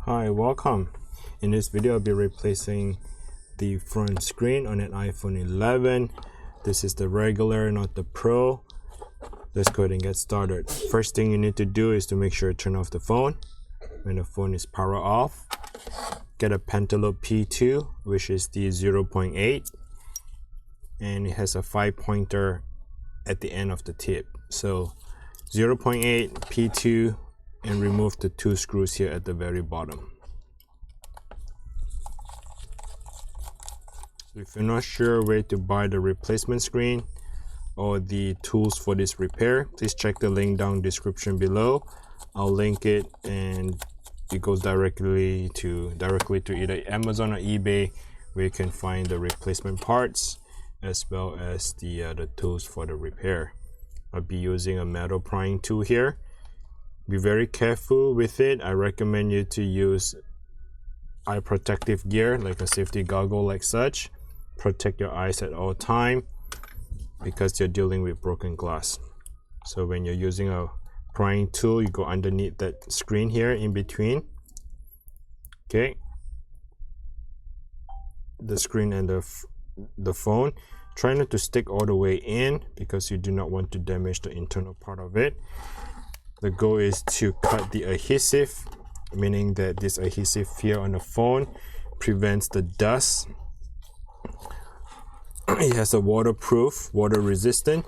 Hi, welcome. In this video, I'll be replacing the front screen on an iPhone 11. This is the regular, not the Pro. Let's go ahead and get started. First thing you need to do is to make sure you turn off the phone. When the phone is power off, get a Pentalobe P2, which is the 0.8, and it has a 5-pointer at the end of the tip. So 0.8 P2, and remove the 2 screws here at the very bottom. If you're not sure where to buy the replacement screen or the tools for this repair, please check the link down description below. I'll link it, and it goes directly to either Amazon or eBay, where you can find the replacement parts as well as the tools for the repair. I'll be using a metal prying tool here. Be very careful with it. I recommend you to use eye protective gear like a safety goggle like such. Protect your eyes at all time because you're dealing with broken glass. So when you're using a prying tool, you go underneath that screen here in between. Okay, the screen and the phone. Try not to stick all the way in because you do not want to damage the internal part of it. The goal is to cut the adhesive, meaning that this adhesive here on the phone prevents the dust. It has a water resistant,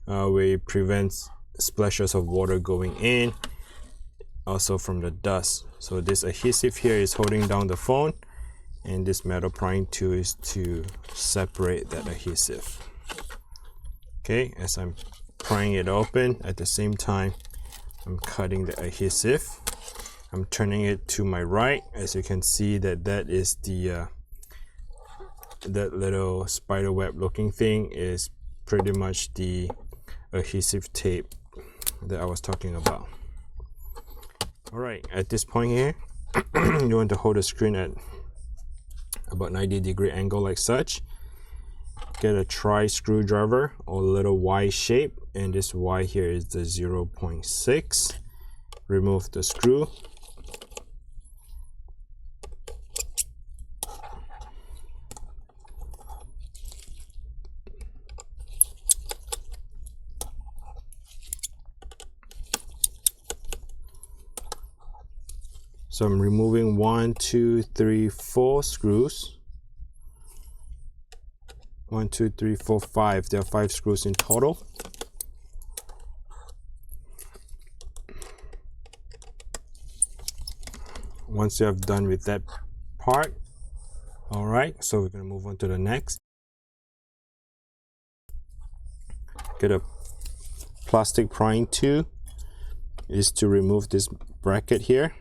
where it prevents splashes of water going in, also from the dust. So this adhesive here is holding down the phone, and this metal prying tool is to separate that adhesive. Okay, as I'm prying it open, at the same time I'm cutting the adhesive. I'm turning it to my right. As you can see, that is the that little spider web looking thing is pretty much the adhesive tape that I was talking about. All right, at this point here, you want to hold the screen at about 90-degree angle like such. Get a tri screwdriver or a little Y shape, and this Y here is the 0.6. Remove the screw. So I'm removing 1, 2, 3, 4 screws. 1, 2, 3, 4, 5. There are 5 screws in total. Once you have done with that part, all right, so we're going to move on to the next. Get a plastic prying tool, is to remove this bracket here.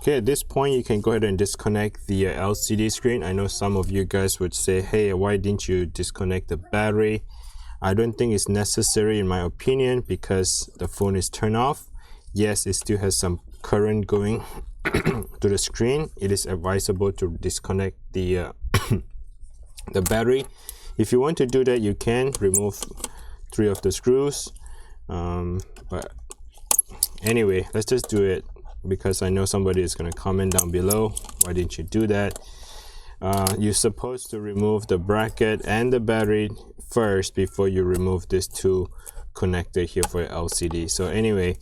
Okay, at this point you can go ahead and disconnect the LCD screen. I know some of you guys would say, hey, why didn't you disconnect the battery? I don't think it's necessary in my opinion because the phone is turned off. Yes, it still has some current going to the screen. It is advisable to disconnect the the battery. If you want to do that, you can remove 3 of the screws. But anyway, let's just do it, because I know somebody is going to comment down below, why didn't you do that? You're supposed to remove the bracket and the battery first before you remove this 2 connector here for your LCD. So anyway,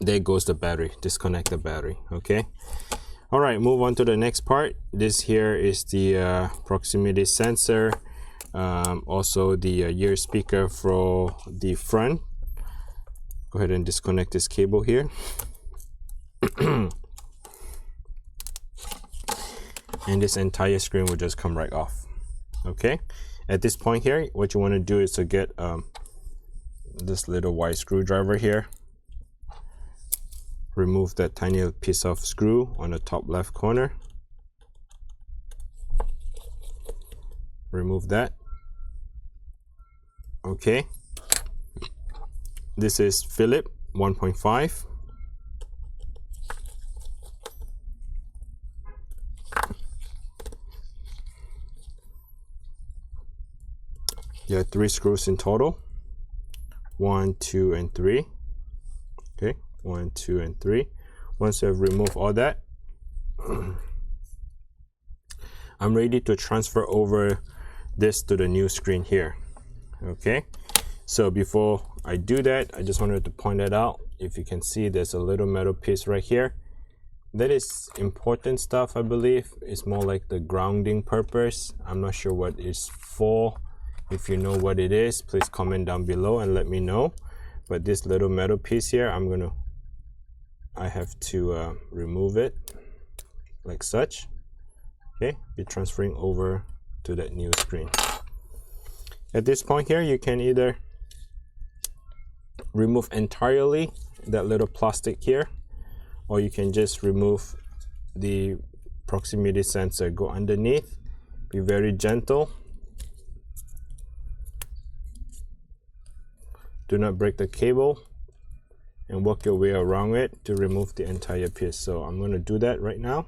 there goes the battery. Disconnect the battery. Okay, all right, move on to the next part. This here is the proximity sensor, also the ear speaker for the front. Go ahead and disconnect this cable here. And this entire screen will just come right off. Okay, at this point here, what you want to do is to get this little Y screwdriver here. Remove that tiny piece of screw on the top left corner. Remove that. Okay, this is Philip 1.5. You have 3 screws in total. 1, 2, and 3. Okay, 1, 2, and 3. Once you have removed all that, I'm ready to transfer over this to the new screen here. Okay, so before I do that, I just wanted to point that out. If you can see, there's a little metal piece right here. That is important stuff, I believe. It's more like the grounding purpose. I'm not sure what it's for. If you know what it is, please comment down below and let me know. But this little metal piece here, I have to remove it like such. Okay, be transferring over to that new screen. At this point here, you can either remove entirely that little plastic here, or you can just remove the proximity sensor. Go underneath, be very gentle. Do not break the cable, and work your way around it to remove the entire piece. So I'm going to do that right now.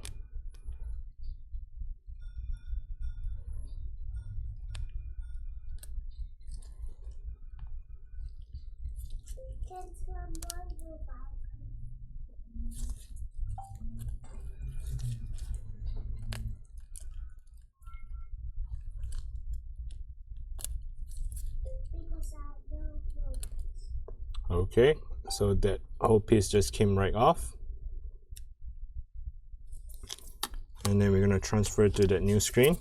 Okay, so that whole piece just came right off. And then we're going to transfer it to that new screen.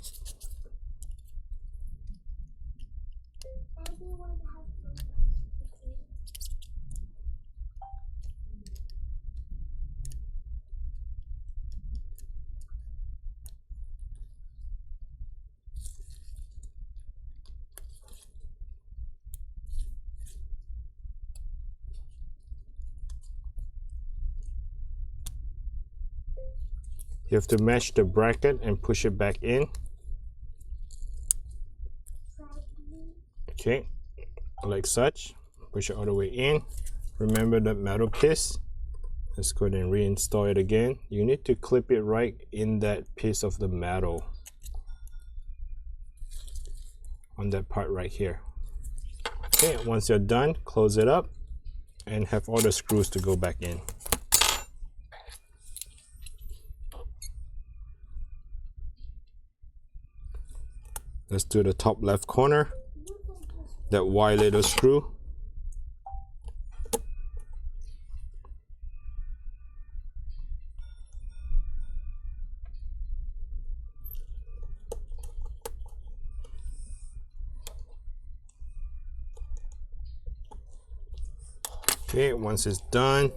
You have to match the bracket and push it back in. Okay, like such. Push it all the way in. Remember that metal piece. Let's go ahead and reinstall it again. You need to clip it right in that piece of the metal, on that part right here. Okay, once you're done, close it up and have all the screws to go back in. Let's do the top left corner, that Y little screw. Okay, once it's done,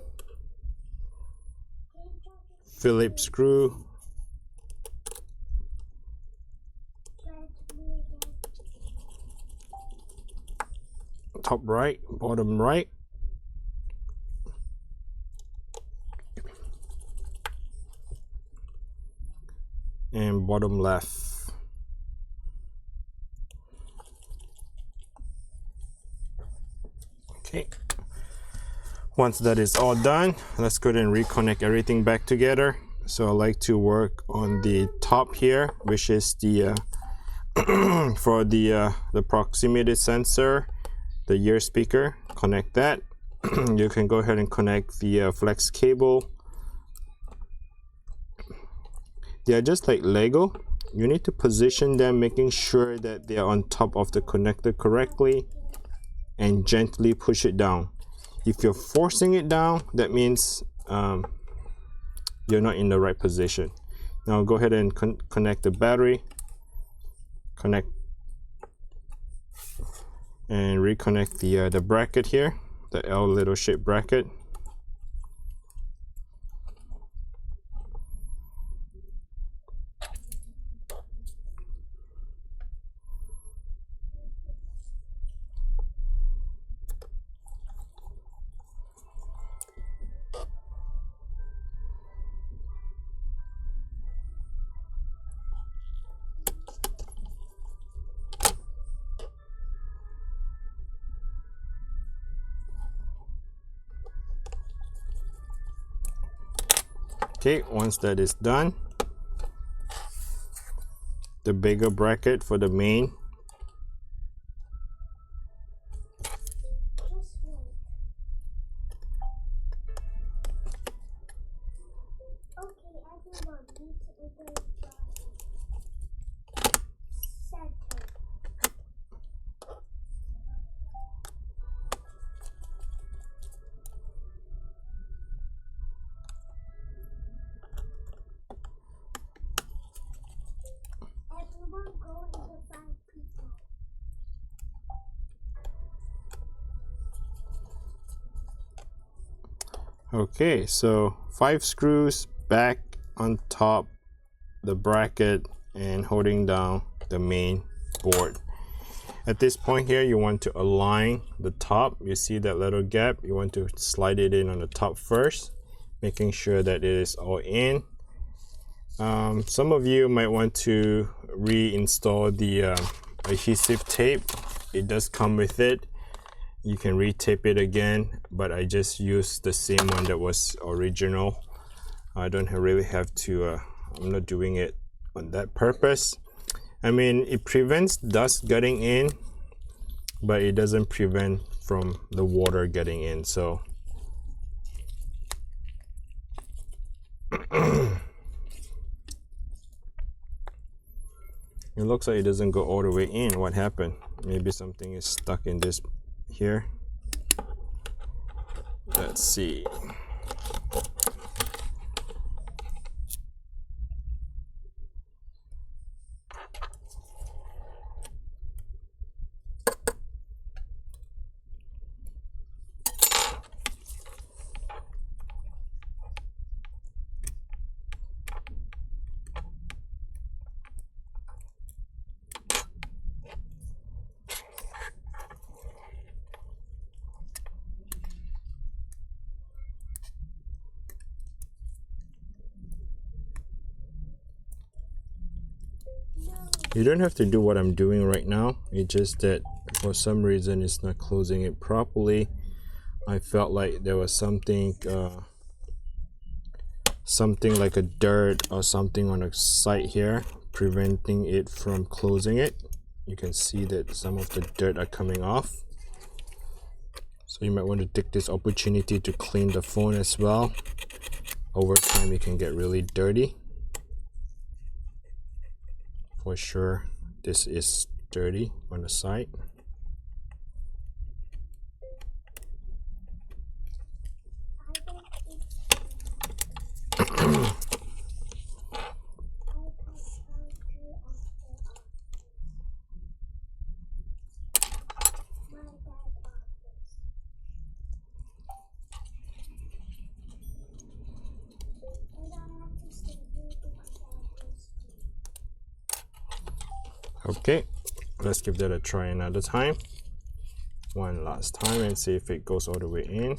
Phillips screw. Top right, bottom right. And bottom left. Okay. Once that is all done, let's go ahead and reconnect everything back together. So I like to work on the top here, which is the for the proximity sensor, the ear speaker. Connect that. You can go ahead and connect the flex cable. They are just like Lego. You need to position them, making sure that they are on top of the connector correctly, and gently push it down. If you're forcing it down, that means you're not in the right position. Now go ahead and connect the battery. Connect and reconnect the bracket here, the L little shape bracket. Okay, once that is done, the bigger bracket for the main Okay, so 5 screws back on top the bracket and holding down the main board. At this point here, you want to align the top. You see that little gap, you want to slide it in on the top first, making sure that it is all in. Some of you might want to reinstall the adhesive tape. It does come with it. You can re-tape it again, but I just used the same one that was original. I don't really have to, I'm not doing it on that purpose. I mean, it prevents dust getting in, but it doesn't prevent from the water getting in. So it looks like it doesn't go all the way in. What happened? Maybe something is stuck in this here. Let's see. You don't have to do what I'm doing right now. It's just that for some reason it's not closing it properly. I felt like there was something something like a dirt or something on the side here preventing it from closing it. You can see that some of the dirt are coming off. So you might want to take this opportunity to clean the phone as well. Over time it can get really dirty. For sure, this is dirty on the side. Okay, let's give that a try another time. One last time and see if it goes all the way in.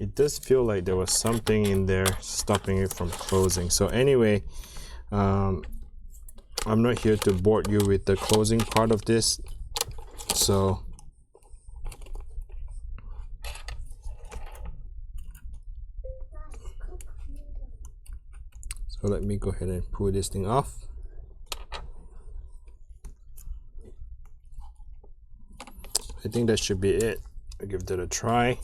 It does feel like there was something in there stopping it from closing. So anyway, I'm not here to bore you with the closing part of this. So let me go ahead and pull this thing off. I think that should be it. I'll give that a try.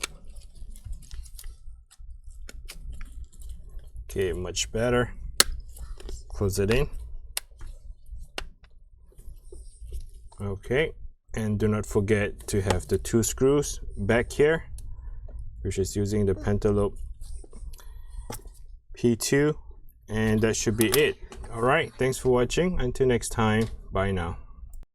Okay, much better. Close it in. Okay, and do not forget to have the 2 screws back here, which is using the Pentalope P2. And that should be it. All right, thanks for watching. Until next time, bye now.